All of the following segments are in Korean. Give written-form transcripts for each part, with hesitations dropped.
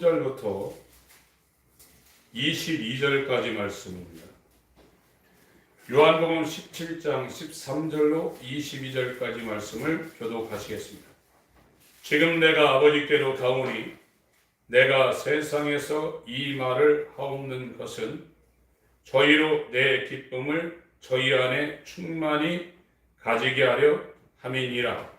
13절부터 22절까지 말씀입니다. 요한복음 17장 13절로 22절까지 말씀을 교독하시겠습니다. 지금 내가 아버지께로 가오니 내가 세상에서 이 말을 하옵는 것은 저희로 내 기쁨을 저희 안에 충만히 가지게 하려 함이니라.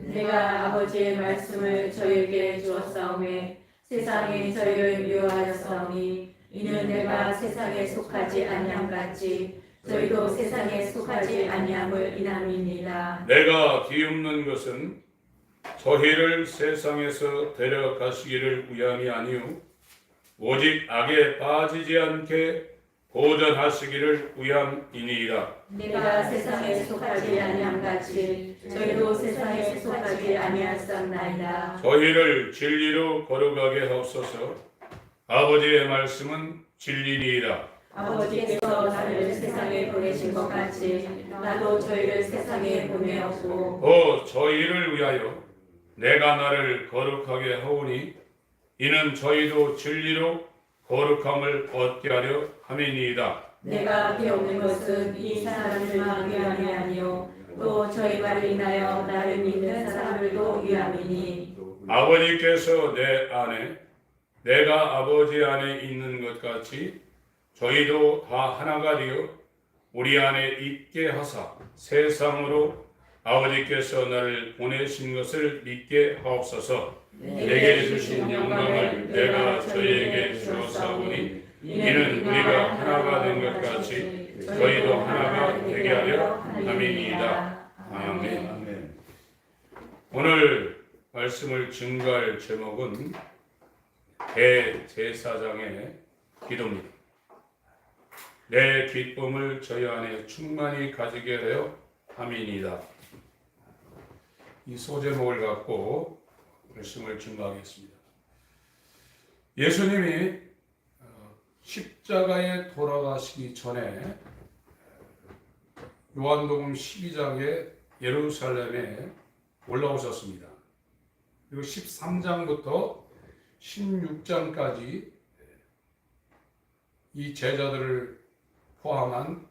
내가 아버지의 말씀을 저희에게 주었사오매 세상이 저희를 미워하였사오니 이는 내가 세상에 속하지 아니함같이 저희도 세상에 속하지 아니함을 인함이니라. 내가 뒤엎는 것은 저희를 세상에서 데려가시기를 위함이 아니요 오직 악에 빠지지 않게 보전하시기를 위함이니이다. 내가 세상에 속하지 아니함같이 저희도 세상에 속하지 아니하였사옵나이다. 저희를 진리로 거룩하게 하옵소서. 아버지의 말씀은 진리니이다. 아버지께서 나를 세상에 보내신 것 같이 나도 저희를 세상에 보내었고 저희를 위하여 내가 나를 거룩하게 하오니 이는 저희도 진리로 거룩함을 얻게 하려 함이니이다. 내가 배우는 것은 이 사람들만 위함이 아니요 또 저희 말을 인하여 나를 믿는 사람들도 위함이니 아버지께서 내 안에 내가 아버지 안에 있는 것 같이 저희도 다 하나가 되어 우리 안에 있게 하사 세상으로 아버지께서 나를 보내신 것을 믿게 하옵소서. 내게 주신 영광을 내가 저희에게 주었사오니 이는 우리가 하나가 된 것 같이 저희도 하나가 되게 하려 함이니이다. 아멘. 오늘 말씀을 증거할 제목은 대제사장의 기도입니다. 내 기쁨을 저희 안에 충만히 가지게 하여 함이니이다. 이 소제목을 갖고 말씀을 증거하겠습니다. 예수님이 십자가에 돌아가시기 전에 요한복음 12장에 예루살렘에 올라오셨습니다. 그리고 13장부터 16장까지 이 제자들을 포함한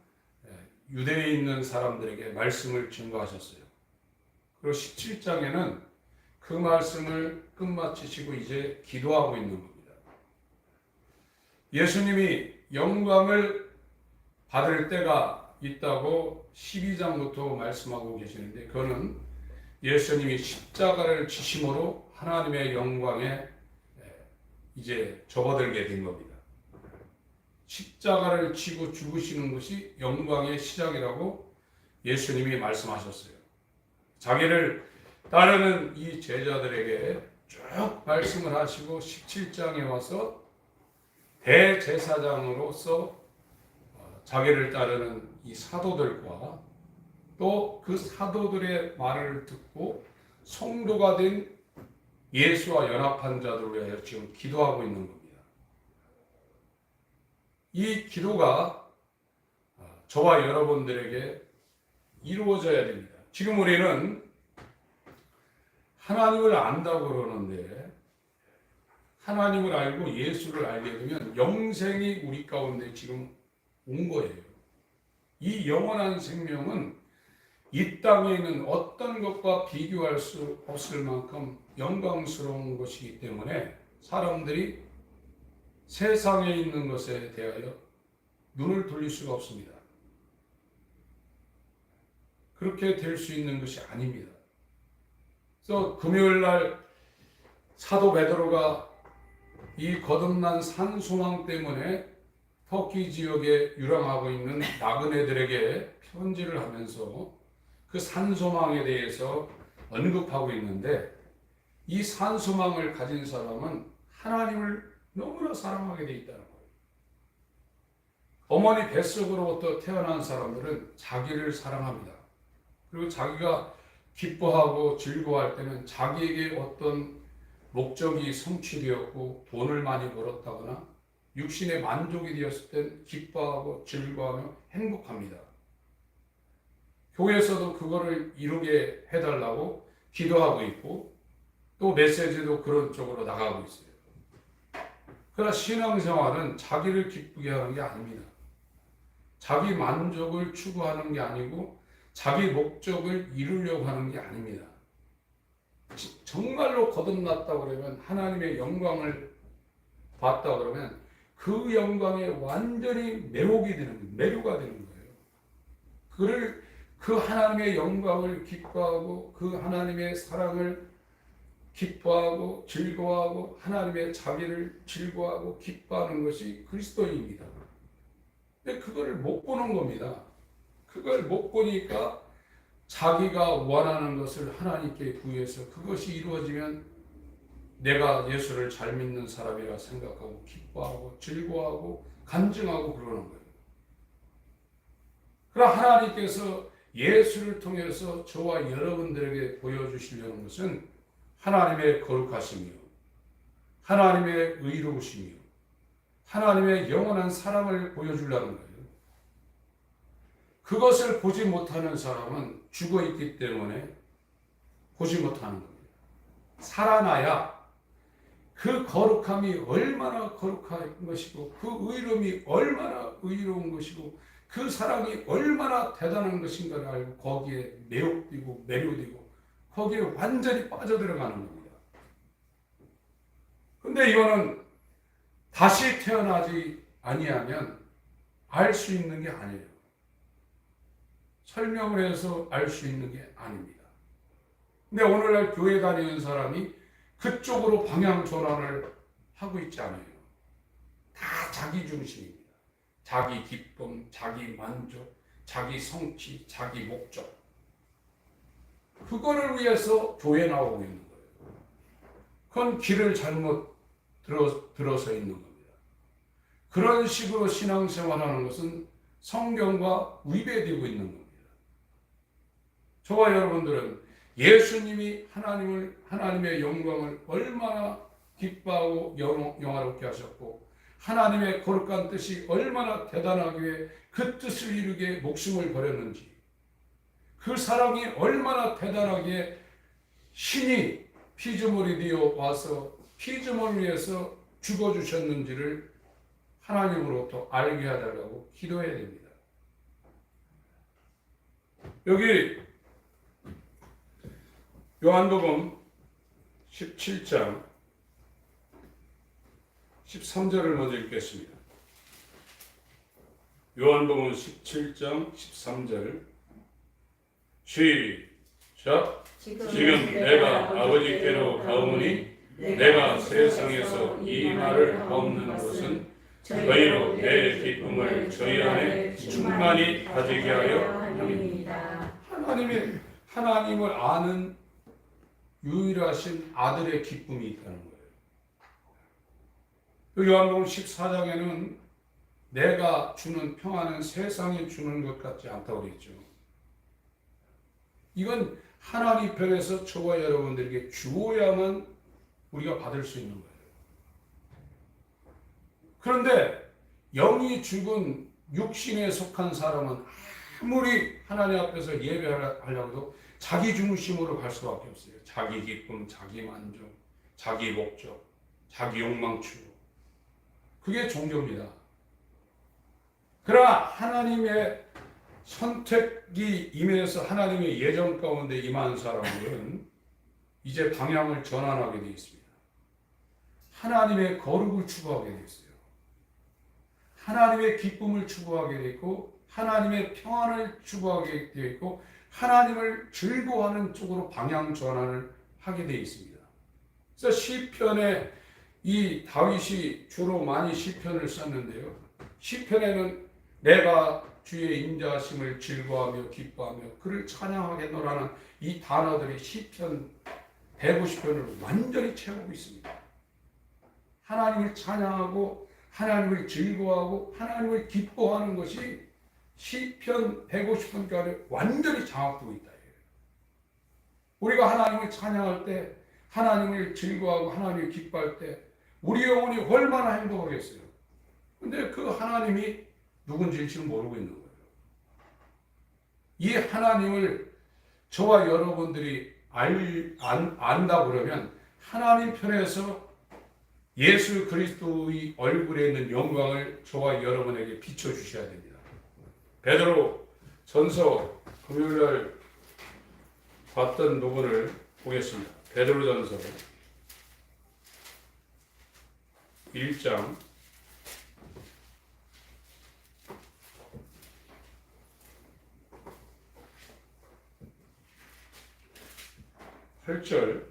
유대에 있는 사람들에게 말씀을 증거하셨어요. 그리고 17장에는 그 말씀을 끝마치시고 이제 기도하고 있는 겁니다. 예수님이 영광을 받을 때가 있다고 12장부터 말씀하고 계시는데 그거는 예수님이 십자가를 지심으로 하나님의 영광에 이제 접어들게 된 겁니다. 십자가를 지고 죽으시는 것이 영광의 시작이라고 예수님이 말씀하셨어요. 자기를 따르는 이 제자들에게 쭉 말씀을 하시고 17장에 와서 대제사장으로서 자기를 따르는 이 사도들과 또 그 사도들의 말을 듣고 성도가 된 예수와 연합한 자들을 위하여 지금 기도하고 있는 겁니다. 이 기도가 저와 여러분들에게 이루어져야 됩니다. 지금 우리는 하나님을 안다고 그러는데 하나님을 알고 예수를 알게 되면 영생이 우리 가운데 지금 온 거예요. 이 영원한 생명은 이 땅에 있는 어떤 것과 비교할 수 없을 만큼 영광스러운 것이기 때문에 사람들이 세상에 있는 것에 대하여 눈을 돌릴 수가 없습니다. 그렇게 될 수 있는 것이 아닙니다. 그래서 금요일 날 사도 베드로가 이 거듭난 산소망 때문에 터키 지역에 유랑하고 있는 나그네들에게 편지를 하면서 그 산소망에 대해서 언급하고 있는데 이 산소망을 가진 사람은 하나님을 너무나 사랑하게 돼 있다는 거예요. 어머니 뱃속으로부터 태어난 사람들은 자기를 사랑합니다. 그리고 자기가 기뻐하고 즐거워할 때는 자기에게 어떤 목적이 성취되었고 돈을 많이 벌었다거나 육신의 만족이 되었을 땐 기뻐하고 즐거워하며 행복합니다. 교회에서도 그거를 이루게 해달라고 기도하고 있고 또 메시지도 그런 쪽으로 나가고 있어요. 그러나 신앙생활은 자기를 기쁘게 하는 게 아닙니다. 자기 만족을 추구하는 게 아니고 자기 목적을 이루려고 하는 게 아닙니다. 정말로 거듭났다 그러면 하나님의 영광을 봤다 그러면 그 영광에 완전히 매료가 되는 거예요. 그 하나님의 영광을 기뻐하고 그 하나님의 사랑을 기뻐하고 즐거워하고 하나님의 자비를 즐거워하고 기뻐하는 것이 그리스도인입니다. 근데 그걸 못 보는 겁니다. 그걸 못 보니까 자기가 원하는 것을 하나님께 구해서 그것이 이루어지면 내가 예수를 잘 믿는 사람이라 생각하고 기뻐하고 즐거워하고 간증하고 그러는 거예요. 그러나 하나님께서 예수를 통해서 저와 여러분들에게 보여주시려는 것은 하나님의 거룩하심이요, 하나님의 의로우심이요, 하나님의 영원한 사랑을 보여주려는 거예요. 그것을 보지 못하는 사람은 죽어 있기 때문에 보지 못하는 겁니다. 살아나야 그 거룩함이 얼마나 거룩한 것이고 그 의로움이 얼마나 의로운 것이고 그 사랑이 얼마나 대단한 것인가를 알고 거기에 매료되고 거기에 완전히 빠져들어가는 겁니다. 근데 이거는 다시 태어나지 아니하면 알 수 있는 게 아니에요. 설명을 해서 알 수 있는 게 아닙니다. 근데 오늘날 교회 다니는 사람이 그쪽으로 방향 전환을 하고 있지 않아요. 다 자기 중심입니다. 자기 기쁨, 자기 만족, 자기 성취, 자기 목적. 그거를 위해서 교회 나오고 있는 거예요. 그건 길을 잘못 들어서 있는 겁니다. 그런 식으로 신앙생활하는 것은 성경과 위배되고 있는 겁니다. 저와 여러분들은 예수님이 하나님의 영광을 얼마나 기뻐하고 영화롭게 하셨고 하나님의 거룩한 뜻이 얼마나 대단하게 그 뜻을 이루게 목숨을 버렸는지 그 사랑이 얼마나 대단하게 신이 피조물이 되어 와서 피조물을 위해서 죽어주셨는지를 하나님으로부터 알게 해달라고 기도해야 됩니다. 여기 요한복음 17장 13절을 먼저 읽겠습니다. 요한복음 17장 13절 시작. 지금 내가 아버지께로 가오니 내가 세상에서 이 말을 하옵는 것은 저희로 내 기쁨을 저희 안에 충만히 가지게 하려 함입니다. 하나님을 아는 유일하신 아들의 기쁨이 있다는 거예요. 요한복음 14장에는 내가 주는 평안은 세상이 주는 것 같지 않다고 그랬죠. 이건 하나님 편에서 저와 여러분들에게 주어야만 우리가 받을 수 있는 거예요. 그런데 영이 죽은 육신에 속한 사람은 아무리 하나님 앞에서 예배하려고 해도 자기 중심으로 갈 수밖에 없어요. 자기 기쁨, 자기 만족, 자기 목적, 자기 욕망 추구. 그게 종교입니다. 그러나 하나님의 선택이 임해서 하나님의 예정 가운데 임한 사람들은 이제 방향을 전환하게 되어 있습니다. 하나님의 거룩을 추구하게 되어 있어요. 하나님의 기쁨을 추구하게 되어 있고 하나님의 평안을 추구하게 되어 있고 하나님을 즐거워하는 쪽으로 방향 전환을 하게 되어 있습니다. 그래서 시편에 이 다윗이 주로 많이 시편을 썼는데요. 시편에는 내가 주의 인자하심을 즐거워하며 기뻐하며 그를 찬양하겠노라는 이 단어들이 시편 150편을 완전히 채우고 있습니다. 하나님을 찬양하고 하나님을 즐거워하고 하나님을 기뻐하는 것이 시편 150편까지 완전히 장악되고 있다. 우리가 하나님을 찬양할 때 하나님을 즐거워하고 하나님을 기뻐할 때 우리 영혼이 얼마나 행복하겠어요. 근데 그 하나님이 누군지 지금 모르고 있는 거예요. 이 하나님을 저와 여러분들이 안다 그러면 하나님 편에서 예수 그리스도의 얼굴에 있는 영광을 저와 여러분에게 비춰주셔야 됩니다. 베드로 전서 금요일날 봤던 부분을 보겠습니다. 베드로 전서 1장 8절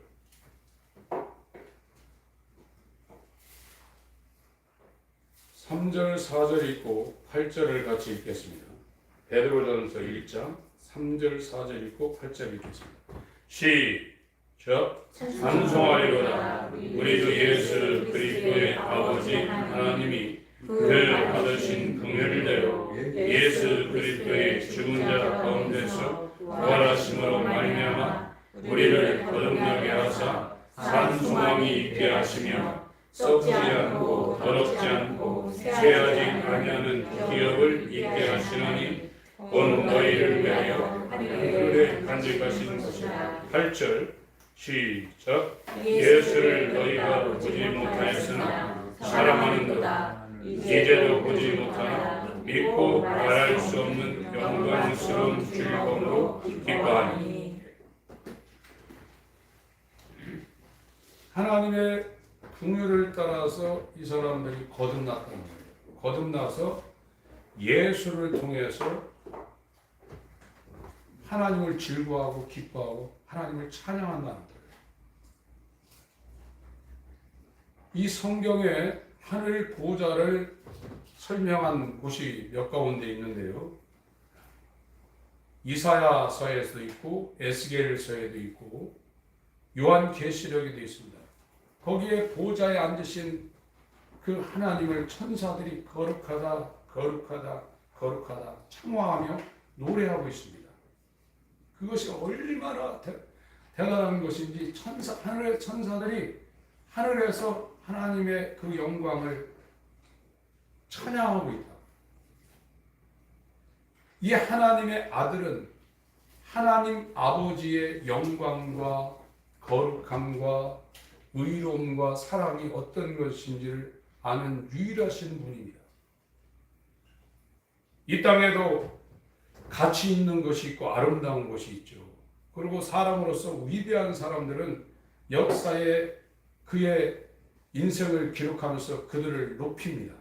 3절 4절 읽고 8절을 같이 읽겠습니다. 베드로전서 1장 3절 4절 읽고 8절 읽겠습니다. 시작. 찬송하리로다. 우리 주 예수 그리스도의 아버지 하나님이 늘 받으신 긍휼대로 예수 그리스도의 죽은 자 가운데서 부활하심으로 말미암아 우리를 거듭나게 하사 산 소망이 있게 하시며 썩지 않고 더럽지 않고 쇠하지 아니하는 기업을 있게 하시나니 곧 너희를 위하여 하늘에 간직하신 것이라. 8절 시작. 예수를 너희가 보지 못하였으나 사랑하는도다. 이제도 보지 못하나 믿고 말할 수 없는 영광스러운 즐거움으로 기뻐하니. 하나님의 긍휼을 따라서 이 사람들이 거듭났다는 거예요. 거듭나서 예수를 통해서 하나님을 즐거워하고 기뻐하고 하나님을 찬양한다는 거예요. 이 성경에 하늘 보좌를 설명한 곳이 몇 가운데 있는데요. 이사야서에도 있고 에스겔서에도 있고 요한계시록에도 있습니다. 거기에 보좌에 앉으신 그 하나님을 천사들이 거룩하다 거룩하다 거룩하다 창화하며 노래하고 있습니다. 그것이 얼마나 대단한 것인지 하늘의 천사들이 하늘에서 하나님의 그 영광을 찬양하고 있다. 이 하나님의 아들은 하나님 아버지의 영광과 거룩함과 의로움과 사랑이 어떤 것인지를 아는 유일하신 분입니다. 이 땅에도 가치 있는 것이 있고 아름다운 것이 있죠. 그리고 사람으로서 위대한 사람들은 역사에 그의 인생을 기록하면서 그들을 높입니다.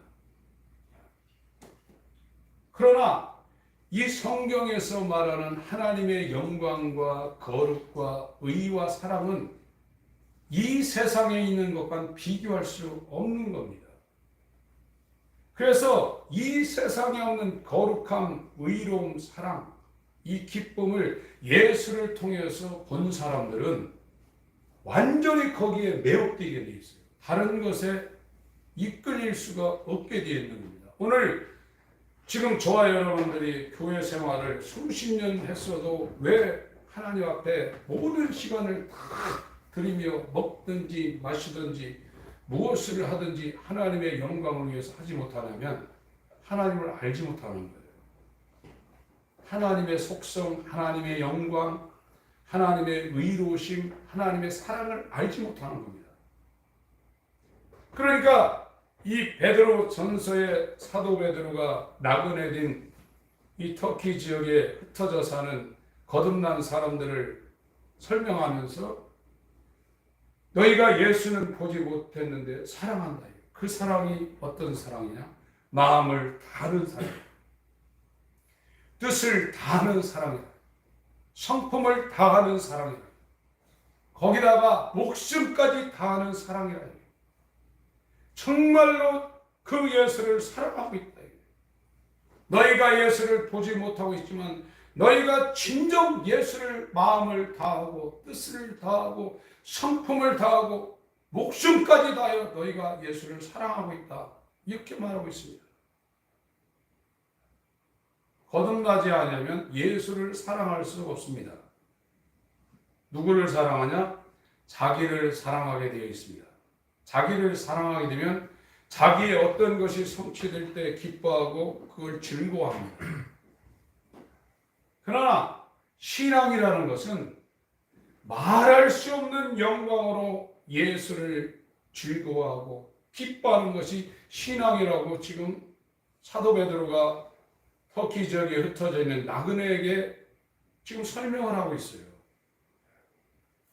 그러나 이 성경에서 말하는 하나님의 영광과 거룩과 의와 사랑은 이 세상에 있는 것과 비교할 수 없는 겁니다. 그래서 이 세상에 없는 거룩함, 의로움, 사랑, 이 기쁨을 예수를 통해서 본 사람들은 완전히 거기에 매혹되게 되어 있어요. 다른 것에 이끌릴 수가 없게 되어 있는 겁니다. 오늘 지금 저와 여러분들이 교회 생활을 수십 년 했어도 왜 하나님 앞에 모든 시간을 다 드리며 먹든지 마시든지 무엇을 하든지 하나님의 영광을 위해서 하지 못하냐면 하나님을 알지 못하는 거예요. 하나님의 속성, 하나님의 영광, 하나님의 의로우심, 하나님의 사랑을 알지 못하는 겁니다. 그러니까 이 베드로 전서의 사도 베드로가 나그네 된 이 터키 지역에 흩어져 사는 거듭난 사람들을 설명하면서 너희가 예수는 보지 못했는데 사랑한다. 그 사랑이 어떤 사랑이냐? 마음을 다하는 사랑, 뜻을 다하는 사랑이다. 성품을 다하는 사랑이다. 거기다가 목숨까지 다하는 사랑이라. 정말로 그 예수를 사랑하고 있다. 너희가 예수를 보지 못하고 있지만 너희가 진정 예수를 마음을 다하고 뜻을 다하고 성품을 다하고 목숨까지 다하여 너희가 예수를 사랑하고 있다. 이렇게 말하고 있습니다. 거듭나지 않으면 예수를 사랑할 수 없습니다. 누구를 사랑하냐? 자기를 사랑하게 되어 있습니다. 자기를 사랑하게 되면 자기의 어떤 것이 성취될 때 기뻐하고 그걸 즐거워합니다. 그러나 신앙이라는 것은 말할 수 없는 영광으로 예수를 즐거워하고 기뻐하는 것이 신앙이라고 지금 사도 베드로가 터키 지역에 흩어져 있는 나그네에게 지금 설명을 하고 있어요.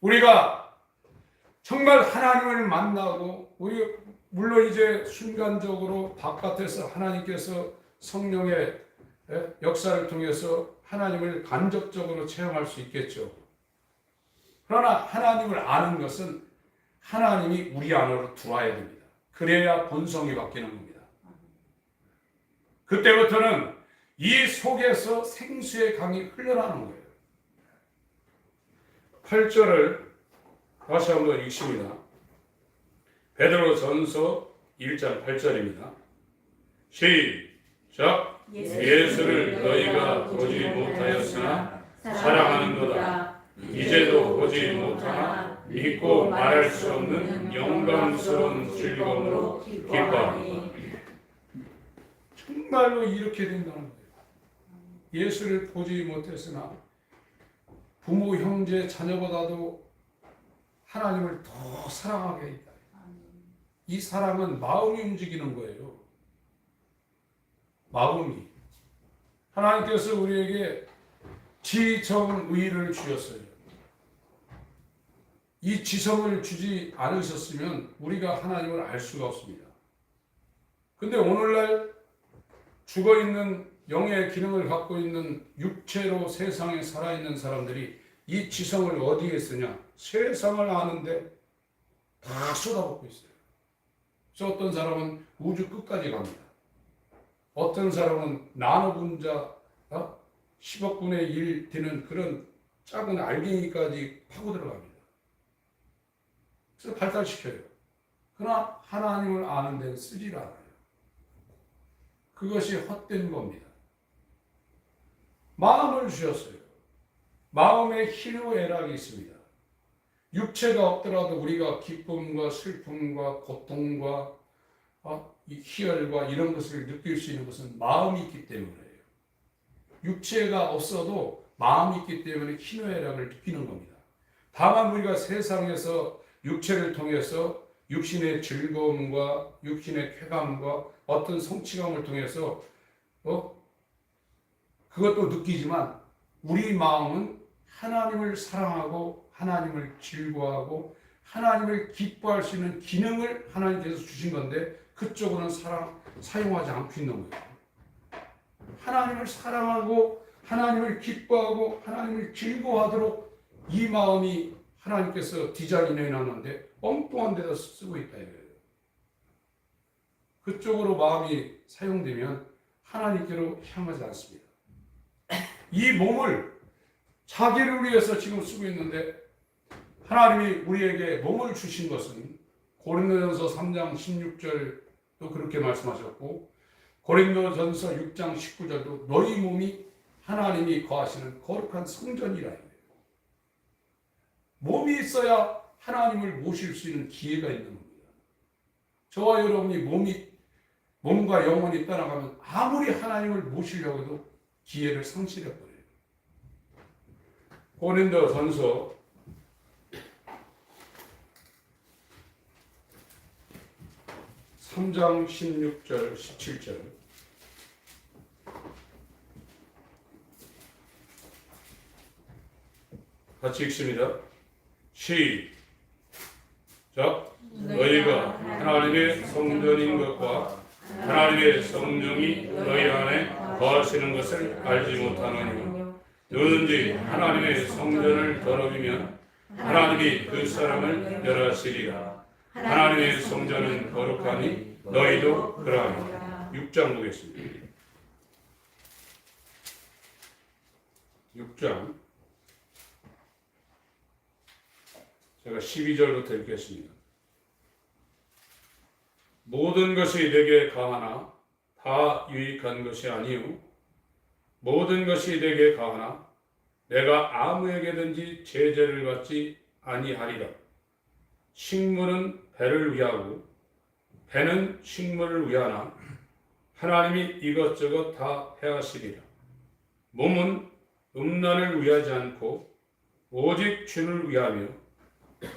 우리가 정말 하나님을 만나고 물론 이제 순간적으로 바깥에서 하나님께서 성령의 역사를 통해서 하나님을 간접적으로 체험할 수 있겠죠. 그러나 하나님을 아는 것은 하나님이 우리 안으로 들어와야 됩니다. 그래야 본성이 바뀌는 겁니다. 그때부터는 이 속에서 생수의 강이 흘러나오는 거예요. 8절을 다시 한번 읽습니다. 베드로 전서 1장 8절입니다. 시작. 예수를 너희가 보지 못하였으나 사랑하는도다. 이제도 보지 못하나 믿고 말할 수 없는 영광스러운 즐거움으로 기뻐하노라. 정말로 이렇게 된다는 거예요. 예수를 보지 못했으나 부모, 형제, 자녀보다도 하나님을 더 사랑하게 했다. 이 사랑은 마음이 움직이는 거예요. 마음이. 하나님께서 우리에게 지정의를 주셨어요. 이 지성을 주지 않으셨으면 우리가 하나님을 알 수가 없습니다. 근데 오늘날 죽어있는 영의 기능을 갖고 있는 육체로 세상에 살아있는 사람들이 이 지성을 어디에 쓰냐? 세상을 아는데 다 쏟아붓고 있어요. 그래서 어떤 사람은 우주 끝까지 갑니다. 어떤 사람은 나노분자 10억 분의 1 되는 그런 작은 알갱이까지 파고 들어갑니다. 그래서 발달시켜요. 그러나 하나님을 아는 데는 쓰질 않아요. 그것이 헛된 겁니다. 마음을 주셨어요. 마음에 희노애락이 있습니다. 육체가 없더라도 우리가 기쁨과 슬픔과 고통과 이 희열과 이런 것을 느낄 수 있는 것은 마음이 있기 때문이에요. 육체가 없어도 마음이 있기 때문에 희노애락을 느끼는 겁니다. 다만 우리가 세상에서 육체를 통해서 육신의 즐거움과 육신의 쾌감과 어떤 성취감을 통해서 그것도 느끼지만 우리 마음은 하나님을 사랑하고 하나님을 즐거워하고 하나님을 기뻐할 수 있는 기능을 하나님께서 주신 건데 그쪽으로는 사용하지 않고 있는 거예요. 하나님을 사랑하고 하나님을 기뻐하고 하나님을 즐거워하도록 이 마음이 하나님께서 디자인해 놨는데 엉뚱한 데다 쓰고 있다 이거예요. 그쪽으로 마음이 사용되면 하나님께로 향하지 않습니다. 이 몸을 자기를 위해서 지금 쓰고 있는데 하나님이 우리에게 몸을 주신 것은 고린도전서 3장 16절도 그렇게 말씀하셨고 고린도전서 6장 19절도 너희 몸이 하나님이 거하시는 거룩한 성전이라 이거예요. 몸이 있어야 하나님을 모실 수 있는 기회가 있는 겁니다. 저와 여러분이 몸과 영혼이 떠나가면 아무리 하나님을 모시려고 해도 기회를 상실해버려요. 고린도전서 3장 16절 17절 같이 읽습니다. 시작. 너희가 하나님의 성전인 것과 하나님의 성령이 너희 안에 거하시는 것을 알지 못하느냐. 누구든지 하나님의 성전을 더럽히면 하나님이 그 사람을 멸하시리라. 하나님의 성전은 거룩하니 너희도 그러하니라. 6장 보겠습니다. 6장 제가 12절부터 읽겠습니다. 모든 것이 내게 가하나 다 유익한 것이 아니요 모든 것이 내게 가하나 내가 아무에게든지 제재를 받지 아니하리라. 식물은 배를 위하고 배는 식물을 위하나 하나님이 이것저것 다 해하시리라. 몸은 음란을 위하지 않고 오직 주를 위하며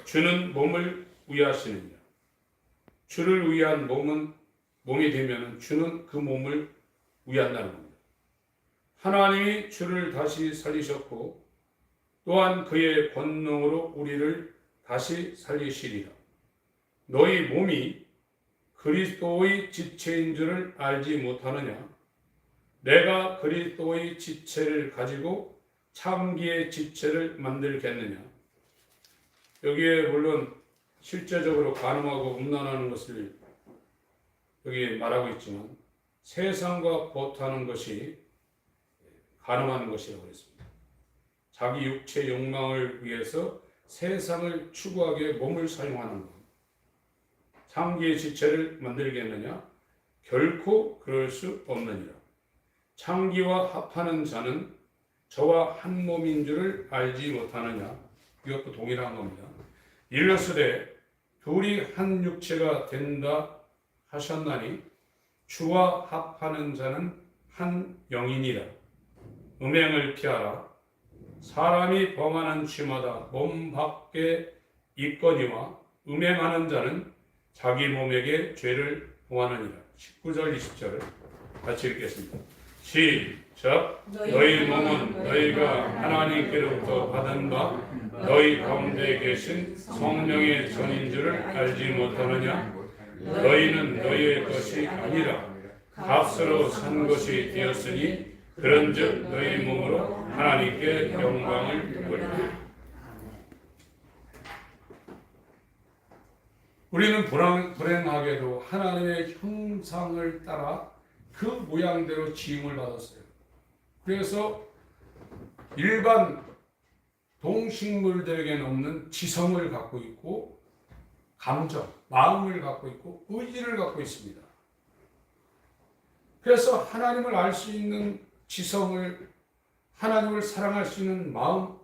주는 몸을 위하시느니라. 주를 위한 몸이 되면 주는 그 몸을 위한다는 겁니다. 하나님이 주를 다시 살리셨고 또한 그의 권능으로 우리를 다시 살리시리라. 너희 몸이 그리스도의 지체인 줄을 알지 못하느냐? 내가 그리스도의 지체를 가지고 참기의 지체를 만들겠느냐? 여기에 물론 실제적으로 간음하고 음란하는 것을 여기 말하고 있지만 세상과 보타는 것이 간음하는 것이라고 했습니다. 자기 육체 욕망을 위해서 세상을 추구하기 위해 몸을 사용하는 것. 창기의 지체를 만들겠느냐? 결코 그럴 수 없느니라. 창기와 합하는 자는 저와 한 몸인 줄을 알지 못하느냐? 이것도 동일한 겁니다. 이르시되 둘이 한 육체가 된다 하셨나니 주와 합하는 자는 한 영이니라. 음행을 피하라. 사람이 범하는 죄마다 몸 밖에 있거니와 음행하는 자는 자기 몸에게 죄를 범하느니라. 19절 20절 같이 읽겠습니다. 시작. 너희 몸은 너희가 하나님께로부터 받은 바 너희 가운데 계신 성령의 전인 줄을 알지 못하느냐? 너희는 너희의 것이 아니라 값으로 산 것이 되었으니 그런즉 너희 몸으로 하나님께 영광을 돌리라. 우리는 불행하게도 하나님의 형상을 따라 그 모양대로 지음을 받았어요. 그래서 일반 동식물들에게는 없는 지성을 갖고 있고 감정, 마음을 갖고 있고 의지를 갖고 있습니다. 그래서 하나님을 알 수 있는 지성을, 하나님을 사랑할 수 있는 마음,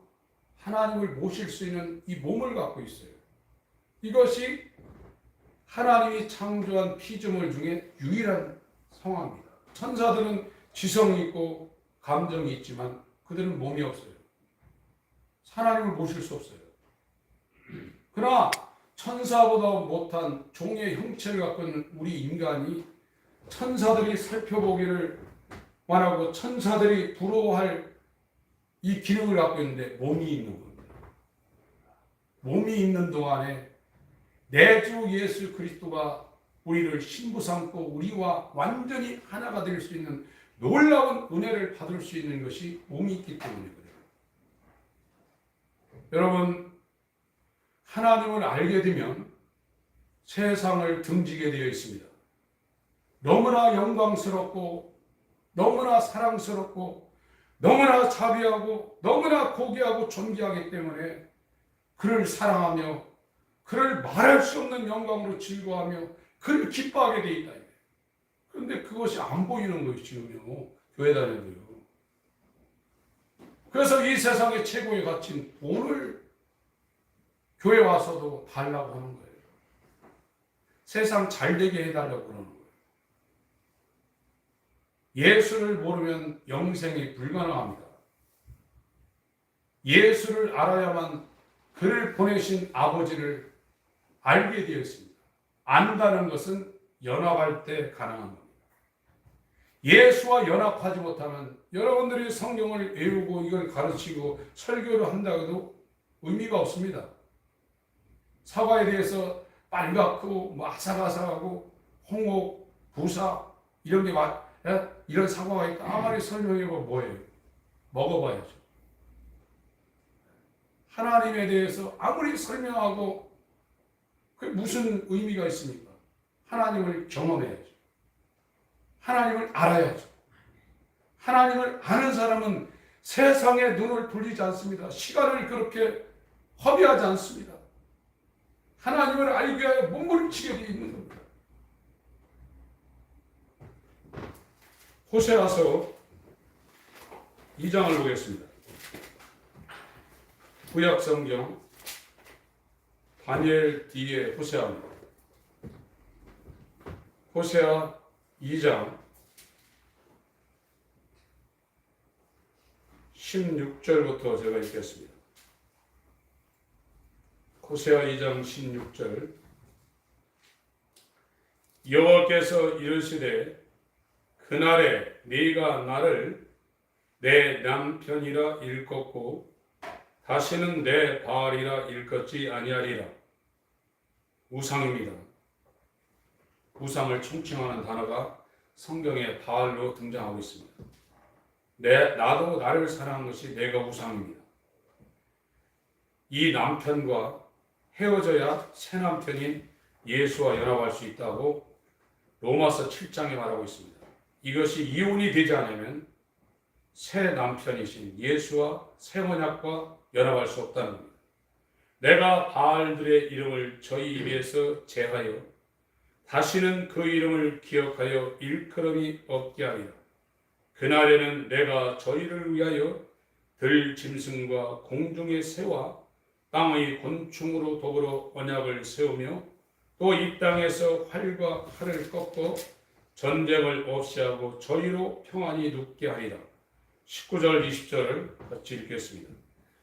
하나님을 모실 수 있는 이 몸을 갖고 있어요. 이것이 하나님이 창조한 피조물 중에 유일한 상황입니다. 천사들은 지성이 있고 감정이 있지만 그들은 몸이 없어요. 하나님을 모실 수 없어요. 그러나 천사보다 못한 종의 형체를 갖고 있는 우리 인간이 천사들이 살펴보기를 원하고 천사들이 부러워할 이 기능을 갖고 있는데 몸이 있는 겁니다. 몸이 있는 동안에 내 주 예수 그리스도가 우리를 신부 삼고 우리와 완전히 하나가 될 수 있는 놀라운 은혜를 받을 수 있는 것이 몸이 있기 때문이거든요. 여러분, 하나님을 알게 되면 세상을 등지게 되어 있습니다. 너무나 영광스럽고 너무나 사랑스럽고 너무나 자비하고 너무나 고귀하고 존귀하기 때문에 그를 사랑하며 그를 말할 수 없는 영광으로 즐거워하며 그를 기뻐하게 되어 있다. 그런데 그것이 안 보이는 거예요. 지금요. 교회 다녀도요. 그래서 이 세상의 최고의 가치는 돈을 교회 와서도 달라고 하는 거예요. 세상 잘 되게 해달라고 그러는 거예요. 예수를 모르면 영생이 불가능합니다. 예수를 알아야만 그를 보내신 아버지를 알게 되어 있습니다. 안다는 것은 연합할 때 가능한 겁니다. 예수와 연합하지 못하면 여러분들이 성경을 외우고 이걸 가르치고 설교를 한다고 의미가 없습니다. 사과에 대해서 빨갛고 아삭아삭하고 홍옥, 부사 이런 게 이런 사과가 있다. 아무리 설명해보면 뭐예요? 먹어봐야죠. 하나님에 대해서 아무리 설명하고 그게 무슨 의미가 있습니까? 하나님을 경험해야죠. 하나님을 알아야죠. 하나님을 아는 사람은 세상에 눈을 돌리지 않습니다. 시간을 그렇게 허비하지 않습니다. 하나님을 알기 위하여 몸부림치게 되어 있는 겁니다. 호세아서 2장을 보겠습니다. 구약성경 다니엘 뒤에 호세아입니다. 호세아 2장 16절부터 제가 읽겠습니다. 호세아 2장 16절 여호와께서 이르시되 그날에 네가 나를 내 남편이라 일컫고 다시는 내 바알이라 일컫지 아니하리라. 우상입니다. 우상을 총칭하는 단어가 성경에 바알로 등장하고 있습니다. 나도 나를 사랑한 것이 내가 우상입니다. 이 남편과 헤어져야 새 남편인 예수와 연합할 수 있다고 로마서 7장에 말하고 있습니다. 이것이 이혼이 되지 않으면 새 남편이신 예수와 새 언약과 연합할 수 없다는 겁니다. 내가 바알들의 이름을 저희 입에서 제하여 다시는 그 이름을 기억하여 일컬음이 없게 하리라. 그날에는 내가 저희를 위하여 들 짐승과 공중의 새와 땅의 곤충으로 더불어 언약을 세우며 또 이 땅에서 활과 칼을 꺾어 전쟁을 없이 하고 저희로 평안히 눕게 하리라. 19절 20절을 같이 읽겠습니다.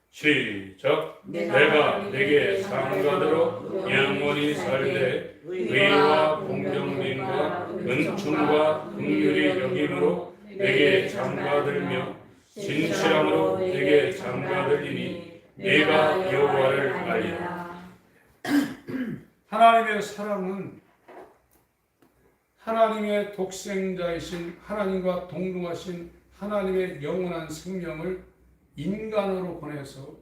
시작. 내가 내게 장가들어 영원히 살되 의와 공정됨과 은총과 긍휼이 여김으로 내게 장가들며 진실함으로 내게 장가들리니 내가 여호와를 알리라. 하나님의 사랑은 하나님의 독생자이신 하나님과 동등하신 하나님의 영원한 생명을 인간으로 보내서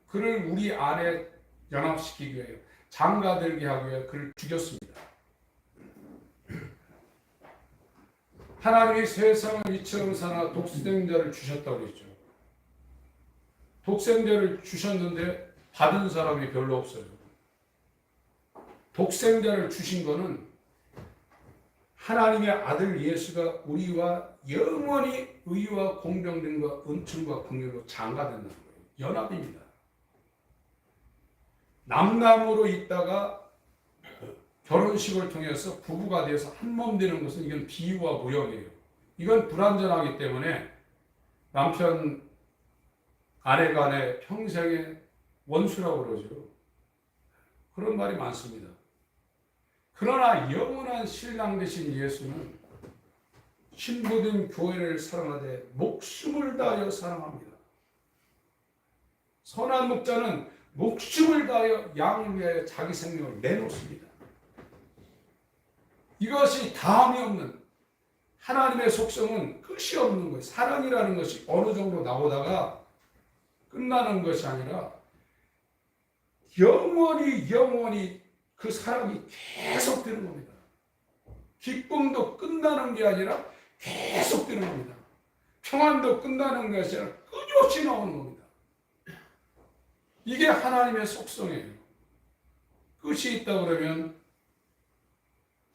그를 우리 안에 연합시키기 위하여 장가들게 하기 위하여 그를 죽였습니다. 하나님이 세상을 이처럼 사나 독생자를 주셨다고 그랬죠. 독생자를 주셨는데 받은 사람이 별로 없어요. 독생자를 주신 것은 하나님의 아들 예수가 우리와 영원히 의와 공평됨과 은총과 긍휼로 장가된다는 거예요. 연합입니다. 남남으로 있다가 결혼식을 통해서 부부가 되어서 한 몸 되는 것은 이건 비유와 무형이에요. 이건 불완전하기 때문에 남편 아내 간의 평생의 원수라고 그러죠. 그런 말이 많습니다. 그러나 영원한 신랑 되신 예수는 신부된 교회를 사랑하되 목숨을 다하여 사랑합니다. 선한 목자는 목숨을 다하여 양을 위하여 자기 생명을 내놓습니다. 이것이 다함이 없는 하나님의 속성은 끝이 없는 거예요. 사랑이라는 것이 어느 정도 나오다가 끝나는 것이 아니라 영원히 그 사랑이 계속 되는 겁니다. 기쁨도 끝나는 게 아니라 계속 되는 겁니다. 평안도 끝나는 것이 아니라 끊임없이 나오는 겁니다. 이게 하나님의 속성이에요. 끝이 있다 그러면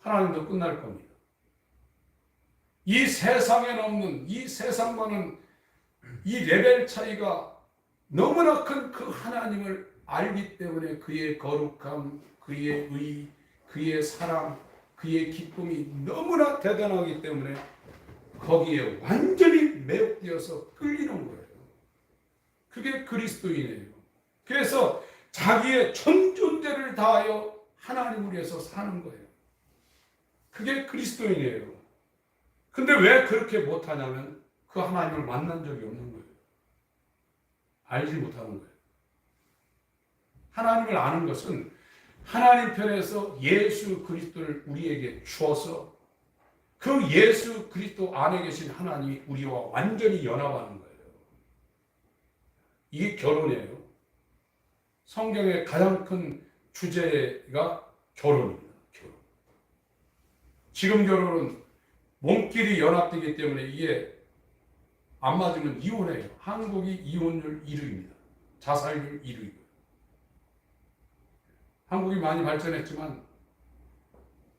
하나님도 끝날 겁니다. 이 세상에는 없는, 이 세상과는 이 레벨 차이가 너무나 큰 그 하나님을 알기 때문에 그의 거룩함, 그의 의, 그의 사랑, 그의 기쁨이 너무나 대단하기 때문에 거기에 완전히 매혹되어서 끌리는 거예요. 그게 그리스도인이에요. 그래서 자기의 전 존재를 다하여 하나님을 위해서 사는 거예요. 그게 그리스도인이에요. 근데 왜 그렇게 못하냐면 그 하나님을 만난 적이 없는 거예요. 알지 못하는 거예요. 하나님을 아는 것은 하나님 편에서 예수 그리스도를 우리에게 주어서 그 예수 그리스도 안에 계신 하나님이 우리와 완전히 연합하는 거예요. 이게 결혼이에요. 성경의 가장 큰 주제가 결혼입니다. 결혼. 지금 결혼은 몸끼리 연합되기 때문에 이게 안 맞으면 이혼해요. 한국이 이혼율 1위입니다. 자살률 1위고요. 한국이 많이 발전했지만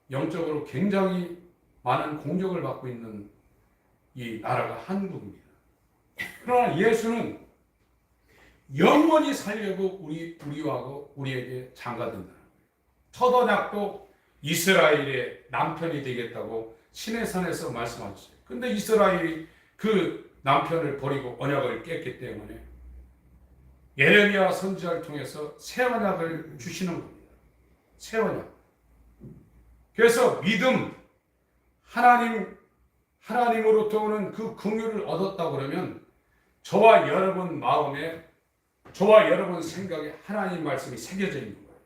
영적으로 굉장히 많은 공격을 받고 있는 이 나라가 한국입니다. 그러나 예수는 영원히 살려고 우리에게 장가든다는 거예요. 첫 언약도 이스라엘의 남편이 되겠다고 시내산에서 말씀하셨어요. 근데 이스라엘이 그 남편을 버리고 언약을 깼기 때문에 예레미야 선지자를 통해서 새 언약을 주시는 겁니다. 새 언약. 그래서 믿음, 하나님으로부터 오는 그 긍휼을 얻었다 그러면 저와 여러분 마음에, 저와 여러분 생각에 하나님 말씀이 새겨져 있는 거예요.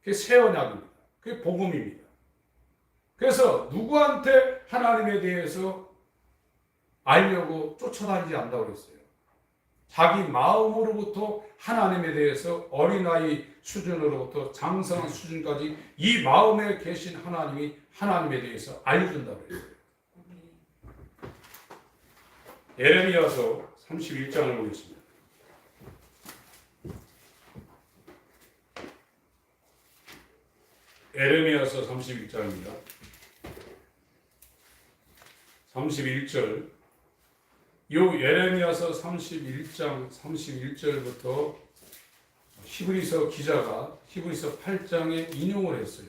그게 새 언약입니다. 그게 복음입니다. 그래서 누구한테 하나님에 대해서 알려고 쫓아다니지 않는다고 그랬어요. 자기 마음으로부터 하나님에 대해서 어린아이 수준으로부터 장성한 수준까지 이 마음에 계신 하나님이 하나님에 대해서 알려준다고 그랬어요. 예레미야서 31장을 보겠습니다. 예레미야서 31장입니다. 31절. 요 예레미야서 31장 31절부터 히브리서 기자가 히브리서 8장에 인용을 했어요.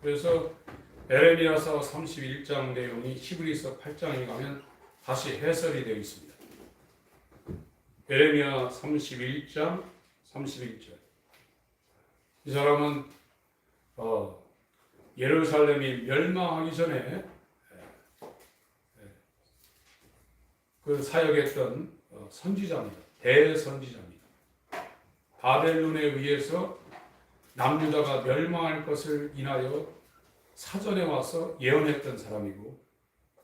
그래서 예레미야서 31장 내용이 히브리서 8장에 가면 다시 해설이 되어 있습니다. 예레미야 31장 31절. 이 사람은 예루살렘이 멸망하기 전에 그 사역했던 선지자입니다. 대선지자입니다. 바벨론에 의해서 남유다가 멸망할 것을 인하여 사전에 와서 예언했던 사람이고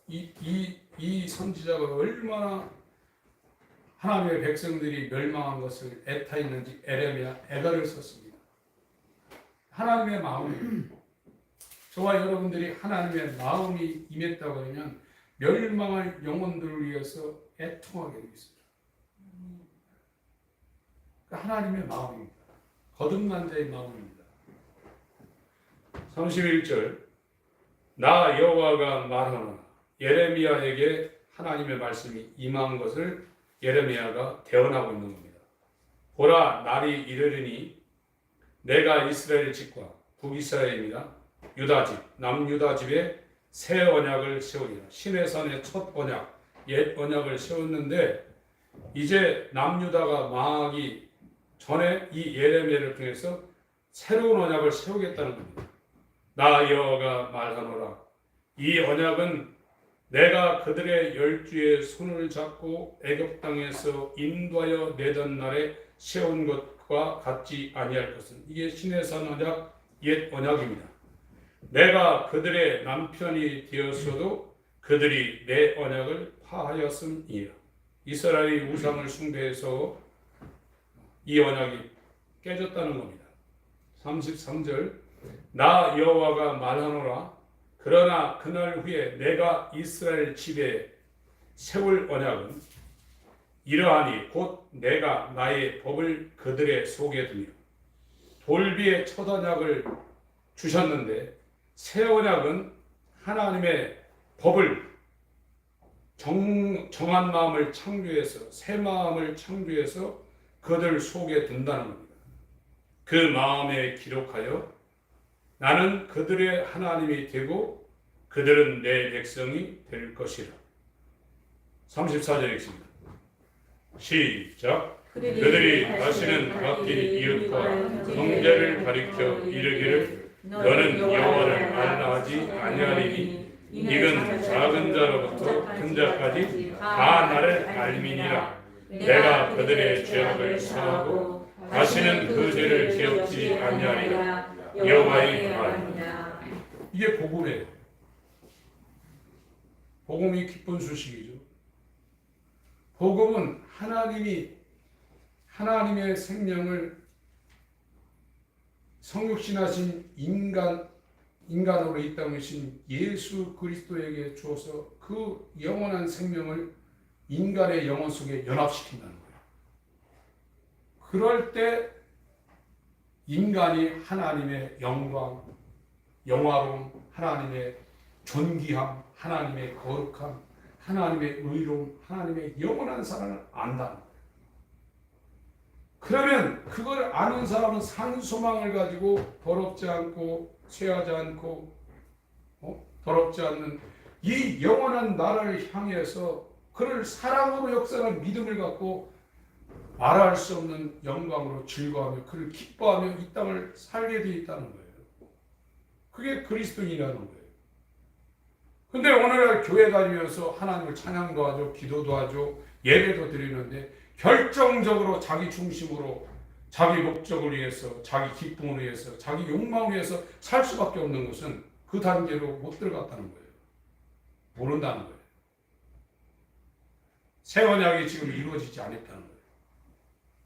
이 선지자가 얼마나 하나님의 백성들이 멸망한 것을 애타했는지 에레미야 애가를 썼습니다. 하나님의 마음이 저와 여러분들이 하나님의 마음이 임했다고 하면 멸망할 영혼들을 위해서 애통하게 되어 있습니다. 하나님의 마음입니다. 거듭난 자의 마음입니다. 31절 나 여호와가 말하노라. 예레미야에게 하나님의 말씀이 임한 것을 예레미야가 대언하고 있는 겁니다. 보라 날이 이르리니 내가 이스라엘 집과 북이스라엘입니다. 유다 집 남유다 집에 새 언약을 세우리라. 시내산의 첫 언약 옛 언약을 세웠는데 이제 남유다가 망하기 전에 이 예레미야를 통해서 새로운 언약을 세우겠다는 겁니다. 나 여호와가 말하노라. 이 언약은 내가 그들의 열주의 손을 잡고 애굽 땅에서 인도하여 내던 날에 세운 것과 같지 아니할 것은 이게 시내산 언약 옛 언약입니다. 내가 그들의 남편이 되었어도 그들이 내 언약을 파하였음이라. 이스라엘이 우상을 숭배해서 이 언약이 깨졌다는 겁니다. 33절 나 여호와가 말하노라. 그러나 그날 후에 내가 이스라엘 집에 세울 언약은 이러하니 곧 내가 나의 법을 그들의 속에 두며 돌비의 첫 언약을 주셨는데 새 언약은 하나님의 법을 정한 마음을 창조해서 새 마음을 창조해서 그들 속에 둔다는 겁니다. 그 마음에 기록하여 나는 그들의 하나님이 되고 그들은 내 백성이 될 것이라. 34절에 있습니다. 시작. 그들이 다시는 바뀐 이웃과 형제를 가리켜 이르기를 너는 여호와를 알라 하지 아니하리니 이는 작은 자로부터 큰 자까지 다 나를 알미니라. 내가 그들의 죄악을 사하고 다시는 그 죄를 기억지 아니하리라. 여호와의 말. 이게 복음이에요. 복음이 기쁜 소식이죠. 복음은 하나님의 생명을 성육신하신 인간으로 이 땅에 오신 예수 그리스도에게 주어서 그 영원한 생명을 인간의 영혼 속에 연합시킨다는 거예요. 그럴 때 인간이 하나님의 영광, 영화로움, 하나님의 존귀함, 하나님의 거룩함, 하나님의 의로움, 하나님의 영원한 사랑을 안다는 거예요. 그러면 그걸 아는 사람은 산 소망을 가지고 더럽지 않고 쇠하지 않고 더럽지 않는 이 영원한 나라를 향해서 그를 사랑으로 역사하는 믿음을 갖고 말할 수 없는 영광으로 즐거워하며 그를 기뻐하며 이 땅을 살게 되어 있다는 거예요. 그게 그리스도인이라는 거예요. 근데 오늘날 교회 다니면서 하나님을 찬양도 하죠, 기도도 하죠, 예배도 드리는데 결정적으로 자기 중심으로 자기 목적을 위해서, 자기 기쁨을 위해서, 자기 욕망을 위해서 살 수밖에 없는 것은 그 단계로 못 들어갔다는 거예요. 모른다는 거예요. 새 언약이 지금 이루어지지 않았다는 거예요.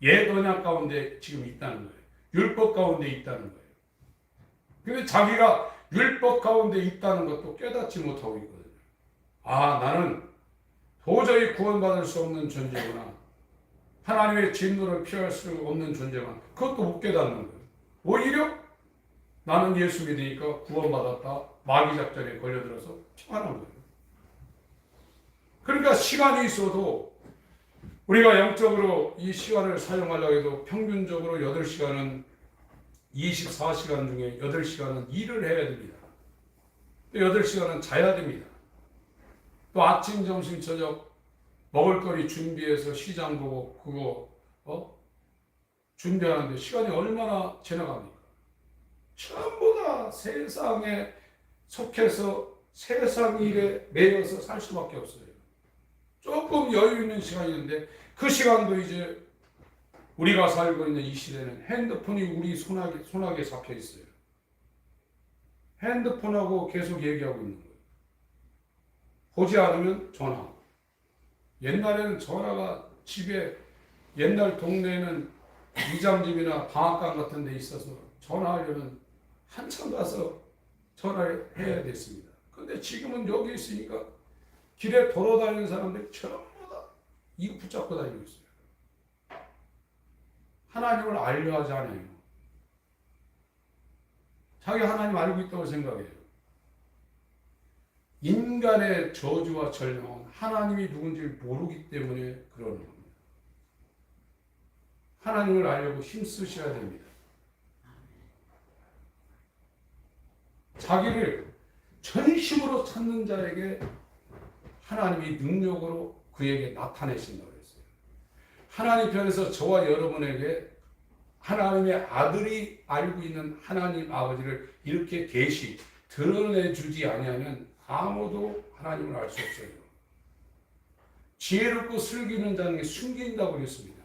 옛 언약 가운데 지금 있다는 거예요. 율법 가운데 있다는 거예요. 근데 자기가 율법 가운데 있다는 것도 깨닫지 못하고 있거든요. 아, 나는 도저히 구원받을 수 없는 존재구나. 하나님의 진노를 피할 수 없는 존재구나. 그것도 못 깨닫는 거예요. 오히려 나는 예수 믿으니까 구원받았다. 마귀 작전에 걸려들어서 평안한 거예요. 그러니까 시간이 있어도 우리가 영적으로 이 시간을 사용하려고 해도 평균적으로 8시간은 24시간 중에 8시간은 일을 해야 됩니다. 또 8시간은 자야 됩니다. 또 아침, 점심, 저녁 먹을거리 준비해서 시장 보고 그거 준비하는데 시간이 얼마나 지나갑니까? 전부 다 세상에 속해서 세상 일에 매여서 살 수밖에 없어요. 조금 여유 있는 시간이 있는데 그 시간도 이제 우리가 살고 있는 이 시대는 핸드폰이 우리 손아귀에 잡혀 있어요. 핸드폰하고 계속 얘기하고 있는 거예요. 보지 않으면 전화. 옛날에는 전화가 집에, 옛날 동네에는 이장집이나 방앗간 같은 데 있어서 전화하려면 한참 가서 전화를 해야 됐습니다. 근데 지금은 여기 있으니까 길에 돌아다니는 사람들이 전부 다 이거 붙잡고 다니고 있어요. 하나님을 알려 하지 않아요. 자기 하나님 알고 있다고 생각해요. 인간의 저주와 절망은 하나님이 누군지 모르기 때문에 그러는 겁니다. 하나님을 알려고 힘쓰셔야 됩니다. 자기를 전심으로 찾는 자에게 하나님이 능력으로 그에게 나타내신다고 했어요. 하나님 편에서 저와 여러분에게 하나님의 아들이 알고 있는 하나님 아버지를 이렇게 계시 드러내주지 아니하면 아무도 하나님을 알 수 없어요. 지혜롭고 슬기는 자는 숨긴다고 그랬습니다.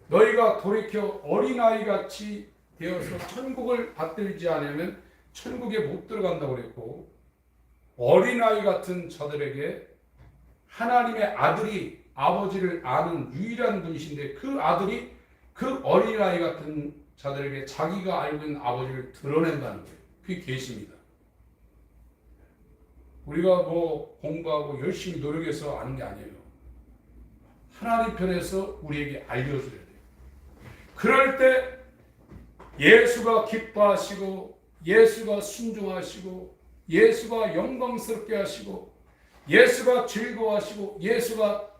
너희가 돌이켜 어린아이같이 되어서 천국을 받들지 않으면 천국에 못 들어간다고 그랬고, 어린아이 같은 자들에게 하나님의 아들이 아버지를 아는 유일한 분이신데 그 아들이 그 어린아이 같은 자들에게 자기가 알고 있는 아버지를 드러낸다는 거예요. 그게 계시입니다. 우리가 뭐 공부하고 열심히 노력해서 아는 게 아니에요. 하나님 편에서 우리에게 알려줘야 돼요. 그럴 때 예수가 기뻐하시고 예수가 순종하시고 예수가 영광스럽게 하시고 예수가 즐거워하시고 예수가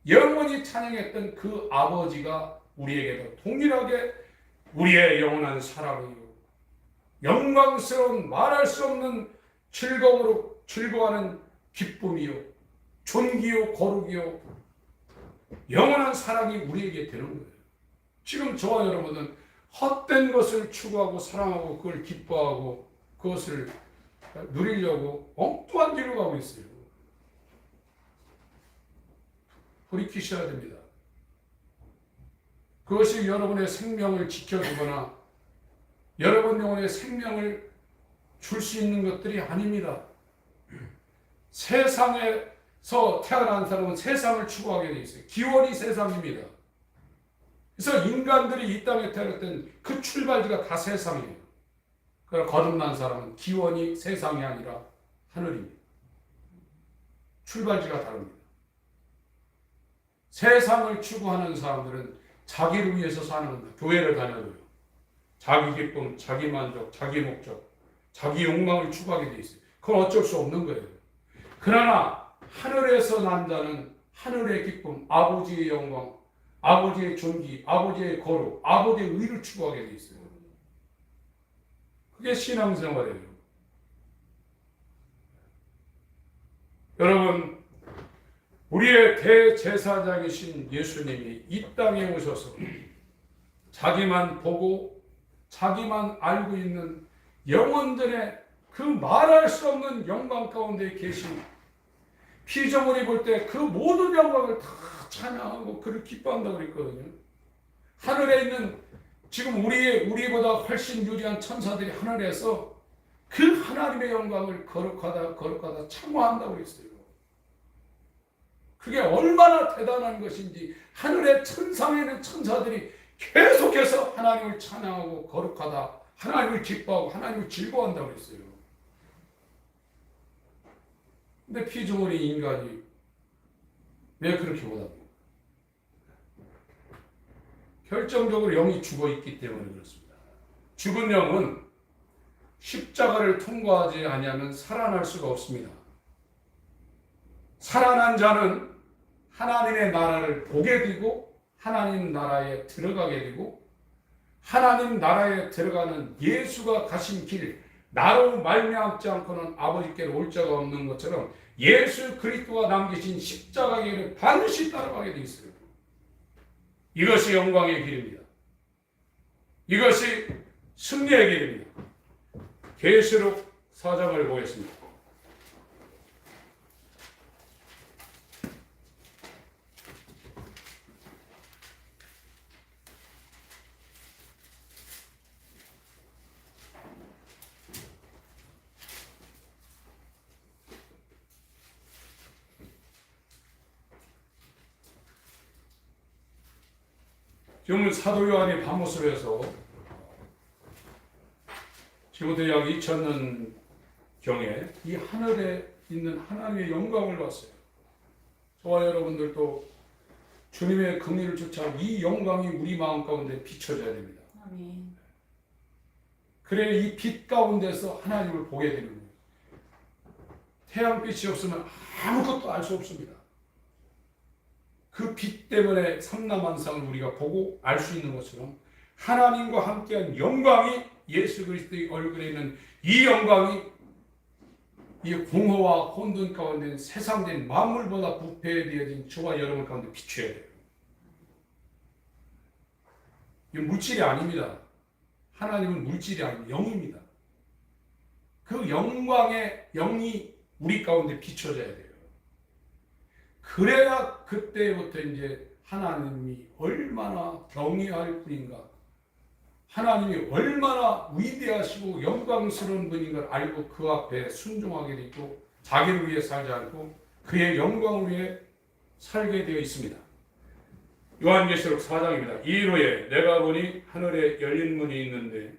영원히 찬양했던 그 아버지가 우리에게도 동일하게 우리의 영원한 사랑이요 영광스러운 말할 수 없는 즐거움으로 즐거워하는 기쁨이요 존귀요 거룩이요 영원한 사랑이 우리에게 되는 거예요. 지금 저와 여러분은 헛된 것을 추구하고 사랑하고 그걸 기뻐하고 그것을 누리려고 엉뚱한 길로 가고 있어요. 돌이키셔야 됩니다. 그것이 여러분의 생명을 지켜주거나 여러분 영혼의 생명을 줄 수 있는 것들이 아닙니다. 세상에서 태어난 사람은 세상을 추구하게 돼 있어요. 기원이 세상입니다. 그래서 인간들이 이 땅에 태어났던 그 출발지가 다 세상이에요. 그러나 거듭난 사람은 기원이 세상이 아니라 하늘입니다. 출발지가 다릅니다. 세상을 추구하는 사람들은 자기를 위해서 사는 겁니다. 교회를 다녀도요. 자기 기쁨, 자기 만족, 자기 목적, 자기 욕망을 추구하게 돼 있어요. 그건 어쩔 수 없는 거예요. 그러나 하늘에서 난 자는 하늘의 기쁨, 아버지의 영광, 아버지의 존귀, 아버지의 거룩, 아버지의 의를 추구하게 돼 있어요. 그게 신앙생활이에요. 여러분, 우리의 대제사장이신 예수님이 이 땅에 오셔서 자기만 보고 자기만 알고 있는 영혼들의 그 말할 수 없는 영광 가운데 계신 피조물이 볼 때 그 모든 영광을 다 찬양하고 그를 기뻐한다고 그랬거든요. 하늘에 있는 지금 우리보다 훨씬 유리한 천사들이 하늘에서 그 하나님의 영광을 거룩하다 창화한다고 그랬어요. 그게 얼마나 대단한 것인지 하늘의 천상에 있는 천사들이 계속해서 하나님을 찬양하고 거룩하다, 하나님을 기뻐하고 하나님을 즐거워한다고 그랬어요. 근데 피조물인 인간이 왜 그렇게 못합니까? 결정적으로 영이 죽어 있기 때문에 그렇습니다. 죽은 영은 십자가를 통과하지 아니하면 살아날 수가 없습니다. 살아난 자는 하나님의 나라를 보게 되고 하나님 나라에 들어가게 되고 하나님 나라에 들어가는 예수가 가신 길, 나로 말미암지 않고는 아버지께로 올 자가 없는 것처럼 예수 그리스도가 남기신 십자가의 길을 반드시 따라가게 되어 있어요. 이것이 영광의 길입니다. 이것이 승리의 길입니다. 계시록 4장을 보겠습니다. 지금은 사도 요한이 밤모습을 해서 지금부터 약 2000년 경에 이 하늘에 있는 하나님의 영광을 봤어요. 저와 여러분들도 주님의 긍휼을 쫓아 이 영광이 우리 마음 가운데 비춰져야 됩니다. 아멘. 그래 이 빛 가운데서 하나님을 보게 되는 거예요. 태양빛이 없으면 아무것도 알 수 없습니다. 그 빛 때문에 삼라만상을 우리가 보고 알 수 있는 것처럼 하나님과 함께한 영광이 예수 그리스도의 얼굴에 있는 이 영광이 이 공허와 혼돈 가운데 세상된 만물보다 부패되어진 저와 여러분 가운데 비춰야 돼요. 이건 물질이 아닙니다. 하나님은 물질이 아닙니다. 영입니다. 그 영광의 영이 우리 가운데 비춰져야 돼요. 그래야 그때부터 이제 하나님이 얼마나 경외할 분인가, 하나님이 얼마나 위대하시고 영광스러운 분인가를 알고 그 앞에 순종하게 되고 자기를 위해 살지 않고 그의 영광을 위해 살게 되어 있습니다. 요한계시록 4장입니다. 이후에 내가 보니 하늘에 열린 문이 있는데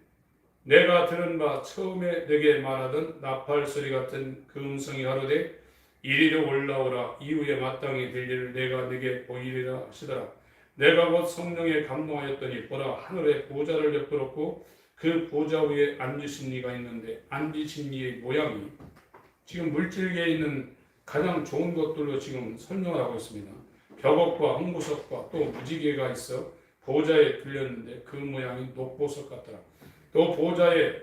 내가 들은 바 처음에 내게 말하던 나팔 소리 같은 그 음성이 가로되 이리로 올라오라. 이후에 마땅히 들리를 내가 네게 보이리라 하시더라. 내가 곧 성령에 감동하였더니 보라 하늘에 보좌를 엿보았고 그 보좌 위에 앉으신 이가 있는데 앉으신 이의 모양이 지금 물질계에 있는 가장 좋은 것들로 지금 설명을 하고 있습니다. 벽옥과 홍보석과 또 무지개가 있어 보좌에 들렸는데 그 모양이 녹보석 같더라. 또 보좌에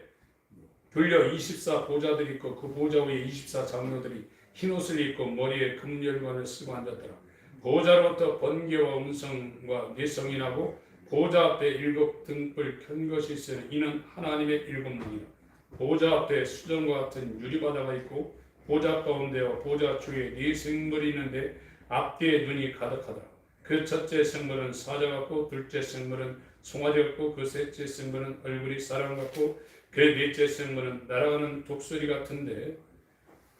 들려 24 보좌들이 있고 그 보좌 위에 24 장로들이 흰 옷을 입고 머리에 금열관을 쓰고 앉았더라. 보좌로부터 번개와 음성과 내성이 나고 보좌 앞에 7 등불 켠 것이 있으니 이는 하나님의 7 문이라. 보좌 앞에 수정과 같은 유리바다가 있고 보좌 가운데와 보좌 중에 4 생물이 있는데 앞뒤에 눈이 가득하더라. 그 첫째 생물은 사자 같고 둘째 생물은 송아지 같고 그 셋째 생물은 얼굴이 사람 같고 그 넷째 생물은 날아가는 독수리 같은데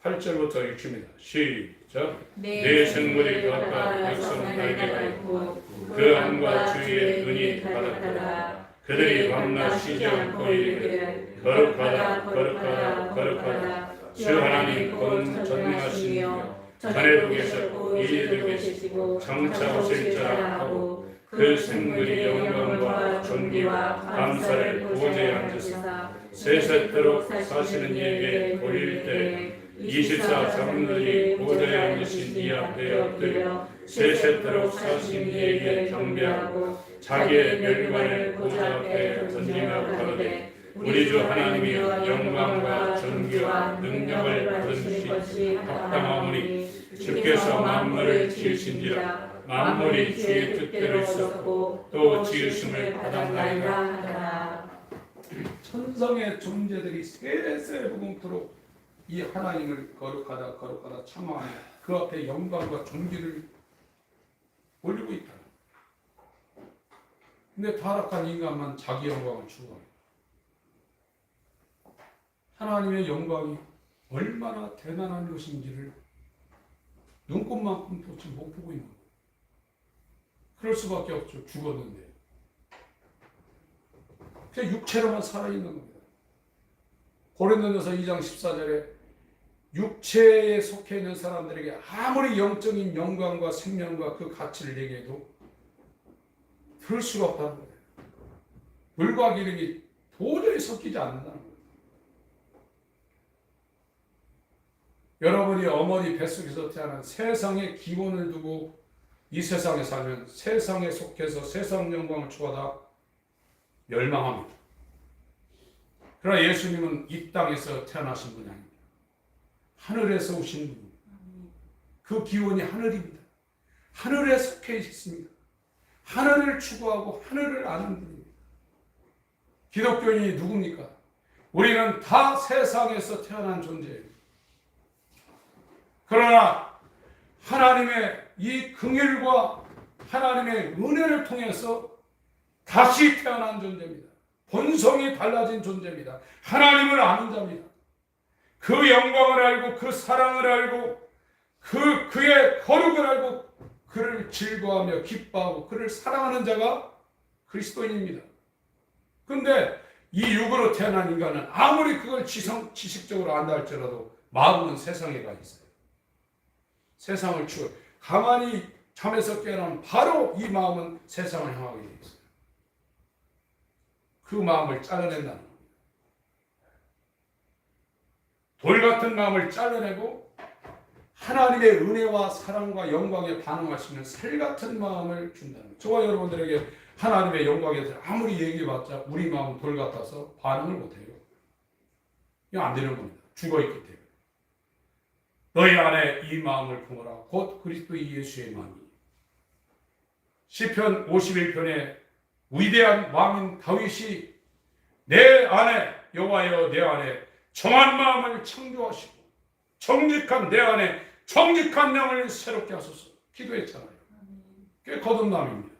8절부터 읽습니다. 시작. 네 생물이 각각 백성 날개가 있고 그 안과 주위에 눈이 가득하다. 그들이 밤낮 쉬지 않고 이르되 거룩하다 거룩하다 거룩하다 주 하나님 곧 전능하시며 전에도 계셨고 이제도 계시고 장차 오실 자라 하고 그 생물이 영광과 존귀와 감사를 보좌에 앉으사 세세토록 사시는 이에게 보일 때 24 장로들이 보좌에 앉으신 이 앞에 엎드려 세세토록 사신 이에게 경배하고 자기의 멸관을 보좌 앞에 던지며 가로되 우리 주 하나님이여 영광과 존귀와 능력을 받으실 것이 합당하오니 주께서 만물을 지으신지라 만물이 주의 뜻대로 있었고 또 지으심을 받았나이다 하더라. 천성의 존재들이 세세무궁토록 이 하나님을 거룩하다 청하며 그 앞에 영광과 존귀를 올리고 있다. 근데 타락한 인간만 자기 영광을 추구합니다. 하나님의 영광이 얼마나 대단한 것인지를 눈꽃만큼도 지금 못 보고 있는 거예요. 그럴 수밖에 없죠. 죽었는데. 그냥 육체로만 살아있는 겁니다. 고린도전서 2장 14절에 육체에 속해 있는 사람들에게 아무리 영적인 영광과 생명과 그 가치를 얘기해도 들 수가 없다는 거예요. 물과 기름이 도저히 섞이지 않는다는 거예요. 여러분이 어머니 뱃속에서 태어난 세상의 기원을 두고 이 세상에 살면 세상에 속해서 세상 영광을 추구하다 멸망합니다. 그러나 예수님은 이 땅에서 태어나신 분이 아닙니다. 하늘에서 오신 분입니다. 그 기원이 하늘입니다. 하늘에 속해 있습니다. 하늘을 추구하고 하늘을 아는 분입니다. 기독교인이 누굽니까? 우리는 다 세상에서 태어난 존재예요. 그러나 하나님의 이 긍휼과 하나님의 은혜를 통해서 다시 태어난 존재입니다. 본성이 달라진 존재입니다. 하나님을 아는 자입니다. 그 영광을 알고 그 사랑을 알고 그의 거룩을 알고 그를 즐거워하며 기뻐하고 그를 사랑하는 자가 그리스도인입니다. 그런데 이 육으로 태어난 인간은 아무리 그걸 지식적으로 안다 할지라도 마음은 세상에 가 있어요. 세상을 추워 가만히 잠에서 깨어나면 바로 이 마음은 세상을 향하게 되어 있어요. 그 마음을 잘라낸다는 겁니다. 돌 같은 마음을 잘라내고 하나님의 은혜와 사랑과 영광에 반응할 수 있는 살 같은 마음을 준다는 거예요. 저와 여러분들에게 하나님의 영광에 대해서 아무리 얘기해봤자 우리 마음은 돌 같아서 반응을 못해요. 이거 안 되는 겁니다. 죽어있기 때문에. 너희 안에 이 마음을 품어라. 곧 그리스도 예수의 마음이. 시편 51편에 위대한 왕인 다윗이 내 안에 여호와여 내 안에 정한 마음을 창조하시고 정직한 내 안에 정직한 영을 새롭게 하소서 기도했잖아요. 꽤 거듭남입니다.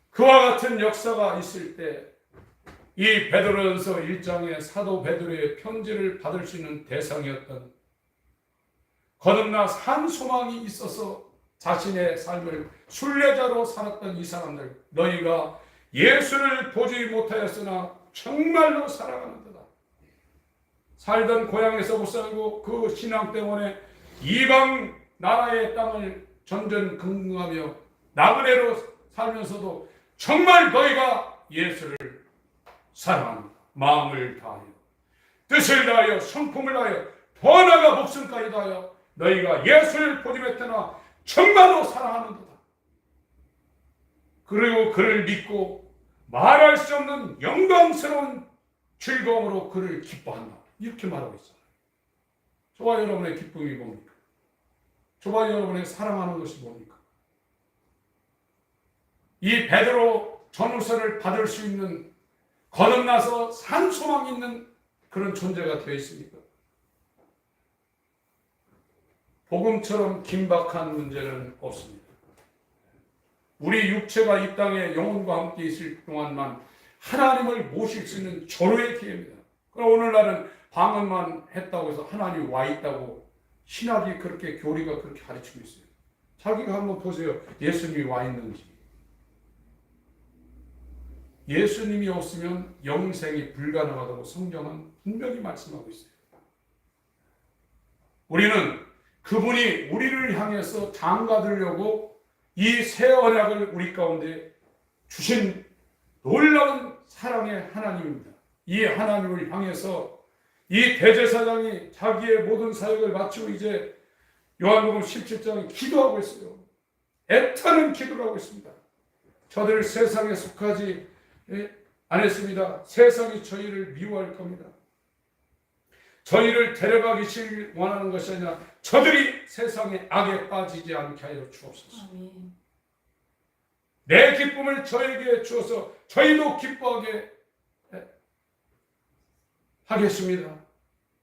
그와 같은 역사가 있을 때 이 베드로전서 1장의 사도 베드로의 편지를 받을 수 있는 대상이었던 거듭나 산 소망이 있어서 자신의 삶을 순례자로 살았던 이 사람들, 너희가 예수를 보지 못하였으나 정말로 사랑하는도다. 살던 고향에서 못 살고 그 신앙 때문에 이방 나라의 땅을 전전긍긍하며 나그네로 살면서도 정말 너희가 예수를 사랑합니다. 마음을 다하여 뜻을 다하여 성품을 다하여 더 나아가 목숨까지 다하여 너희가 예수를 보지 못하나 정말로 사랑하는도다. 그리고 그를 믿고 말할 수 없는 영광스러운 즐거움으로 그를 기뻐한다. 이렇게 말하고 있어요. 저와 여러분의 기쁨이 뭡니까? 저와 여러분의 사랑하는 것이 뭡니까? 이 베드로 전후서를 받을 수 있는 거듭나서 산 소망이 있는 그런 존재가 되어 있습니까? 복음처럼 긴박한 문제는 없습니다. 우리 육체가 이 땅에 영혼과 함께 있을 동안만 하나님을 모실 수 있는 절호의 기회입니다. 그럼 오늘날은 방언만 했다고 해서 하나님이 와 있다고 신학이 그렇게 교리가 그렇게 가르치고 있어요. 자기가 한번 보세요. 예수님이 와 있는지. 예수님이 없으면 영생이 불가능하다고 성경은 분명히 말씀하고 있어요. 우리는 그분이 우리를 향해서 장가들려고 이 새 언약을 우리 가운데 주신 놀라운 사랑의 하나님입니다. 이 하나님을 향해서 이 대제사장이 자기의 모든 사역을 마치고 이제 요한복음 17장에 기도하고 있어요. 애타는 기도를 하고 있습니다. 저들 세상에 속하지 않았습니다. 세상이 저희를 미워할 겁니다. 저희를 데려가기 원하는 것이 아니라 저들이 세상의 악에 빠지지 않게 하여 주옵소서. 내 기쁨을 저에게 주어서 저희도 기뻐하게 하겠습니다.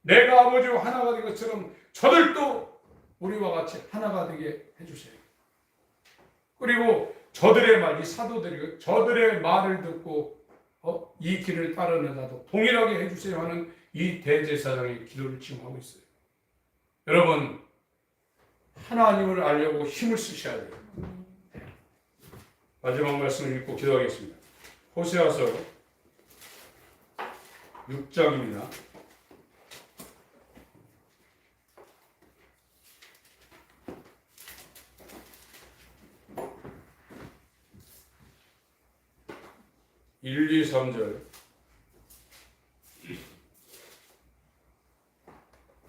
내가 아버지와 하나가 된 것처럼 저들도 우리와 같이 하나가 되게 해주세요. 그리고 저들의 말, 이 사도들이 저들의 말을 듣고 이 길을 따르는 자도 동일하게 해주세요 하는 이 대제사장의 기도를 지금 하고 있어요. 여러분, 하나님을 알려고 힘을 쓰셔야 돼요. 마지막 말씀을 읽고 기도하겠습니다. 호세아서 6장입니다. (1, 2, 3절)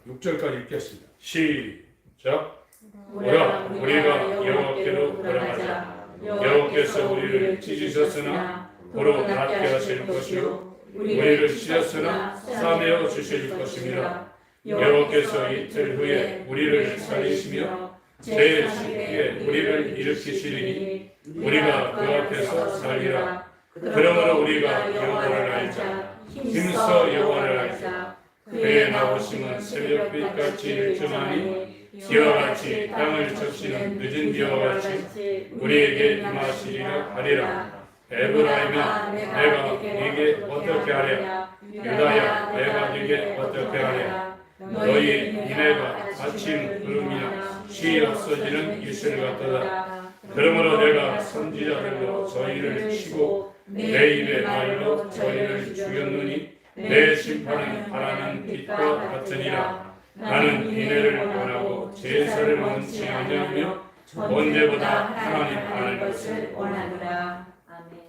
6절까지 읽겠습니다. 시작. 오라, 우리가 여호와께로 돌아가자. 여호와께서 우리를 찢으셨으나 도로 낫게 하실 것이요 우리를 찢었으나 싸매어 주실 것입니다. 여호와께서 이틀 후에 우리를 살리시며 제10일에 우리를 일으키시리니 우리가 그 앞에서 살리라. 그러므로 우리가 여호와를 알자. 힘써 여호와를 알자. 그의 나오심은 새벽빛같이 일정하니 비와 같이 땅을 적시는 늦은 비와 같이 우리에게 임하시리라 하리라. 에브라임아, 내가 네게 어떻게 하랴? 유다야, 내가 네게 어떻게 하랴? 너희 니네가 아침 구름이나 쉬 없어지는 이슬 같도다. 그러므로 내가 선지자들로 저희를 치고 내 입의 말로 저희를 죽였느니 내 심판은 바라는 빛과 같으니라. 나는 니네를 원하고 제사를 원치 아니하며 언제보다 하나님 아는 것을 원하노라. 아멘.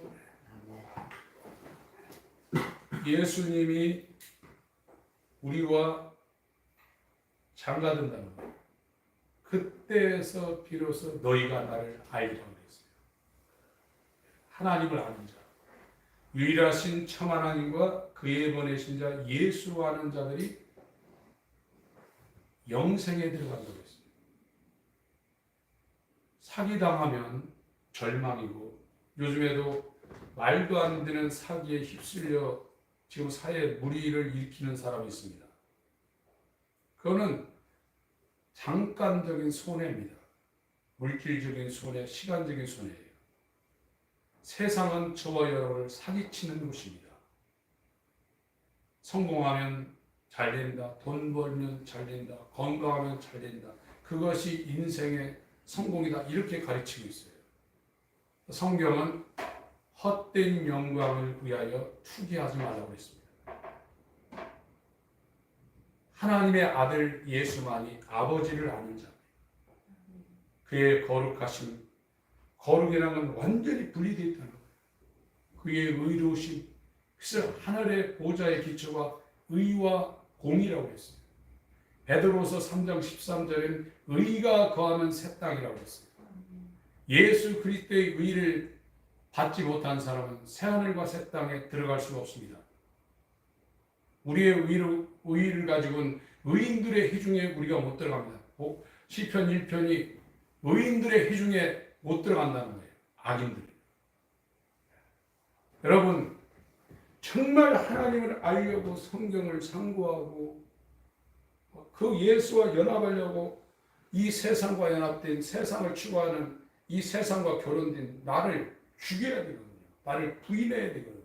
예수님이 우리와 장가든다는 거예요. 그때에서 비로소 너희가 나를 알리라고 그랬어요. 하나님을 아는 자, 유일하신 참 하나님과 그의 보내신 자 예수 아는 자들이 영생에 들어간다고 했어요. 사기당하면 절망이고, 요즘에도 말도 안 되는 사기에 휩쓸려 지금 사회에 무리를 일으키는 사람이 있습니다. 그거는 잠깐적인 손해입니다. 물질적인 손해, 시간적인 손해예요. 세상은 저와 여러분을 사기치는 곳입니다. 성공하면 잘 된다, 돈 벌면 잘 된다, 건강하면 잘 된다. 그것이 인생의 성공이다. 이렇게 가르치고 있어요. 성경은 헛된 영광을 위하여 투기하지 말라고 했습니다. 하나님의 아들 예수만이 아버지를 아는 자예요. 그의 거룩하심, 거룩이라는 건 완전히 분리되어 있다는 거예요. 그의 의로우심, 그래서 하늘의 보좌의 기초가 의와 공이라고 했어요. 베드로서 3장 13절에는 의가 거하는 새 땅이라고 했어요. 예수 그리스도의 의를 받지 못한 사람은 새하늘과 새 땅에 들어갈 수가 없습니다. 우리의 의를 가지고는 의인들의 회중에 우리가 못 들어갑니다. 시편 1편이 의인들의 회중에 못 들어간다는 거예요. 악인들. 여러분, 정말 하나님을 알려고 성경을 상고하고 그 예수와 연합하려고 이 세상과 연합된, 세상을 추구하는 이 세상과 결혼된 나를 죽여야 되거든요. 나를 부인해야 되거든요.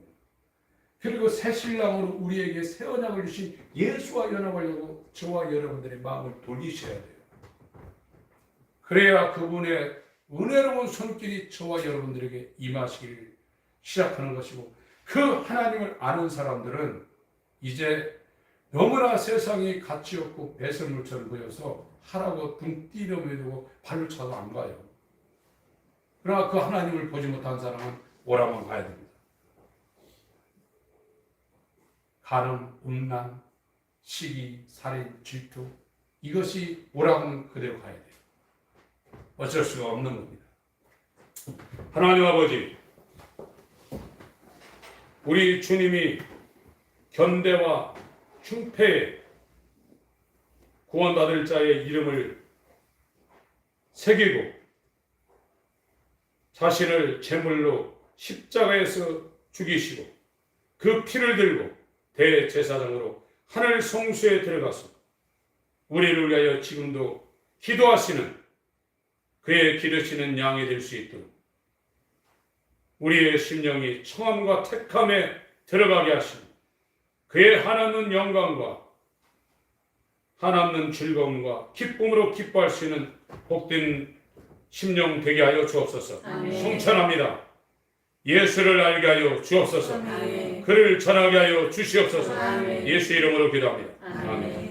그리고 새 신랑으로 우리에게 새 언약을 주신 예수와 연합하려고 저와 여러분들의 마음을 돌리셔야 돼요. 그래야 그분의 은혜로운 손길이 저와 여러분들에게 임하시기를 시작하는 것이고, 그 하나님을 아는 사람들은 이제 너무나 세상이 가치 없고 배설물처럼 보여서 하라고 등 뛰려매고 발로 차도 안 가요. 그러나 그 하나님을 보지 못한 사람은 오라만 가야 됩니다. 간음, 음란, 시기, 살인, 질투, 이것이 오라면 그대로 가야 돼요. 어쩔 수가 없는 겁니다. 하나님 아버지, 우리 주님이 견대와 흉패에 구원받을 자의 이름을 새기고 자신을 제물로 십자가에서 죽이시고 그 피를 들고 대제사장으로 하늘 성수에 들어가서 우리를 위하여 지금도 기도하시는 그의 기르시는 양이 될 수 있도록 우리의 심령이 청함과 택함에 들어가게 하시고 그의 한없는 영광과 한없는 즐거움과 기쁨으로 기뻐할 수 있는 복된 심령 되게 하여 주옵소서. 아멘. 성찬합니다. 예수를 알게 하여 주옵소서. 아멘. 그를 전하게 하여 주시옵소서. 아멘. 예수 이름으로 기도합니다. 아멘. 아멘.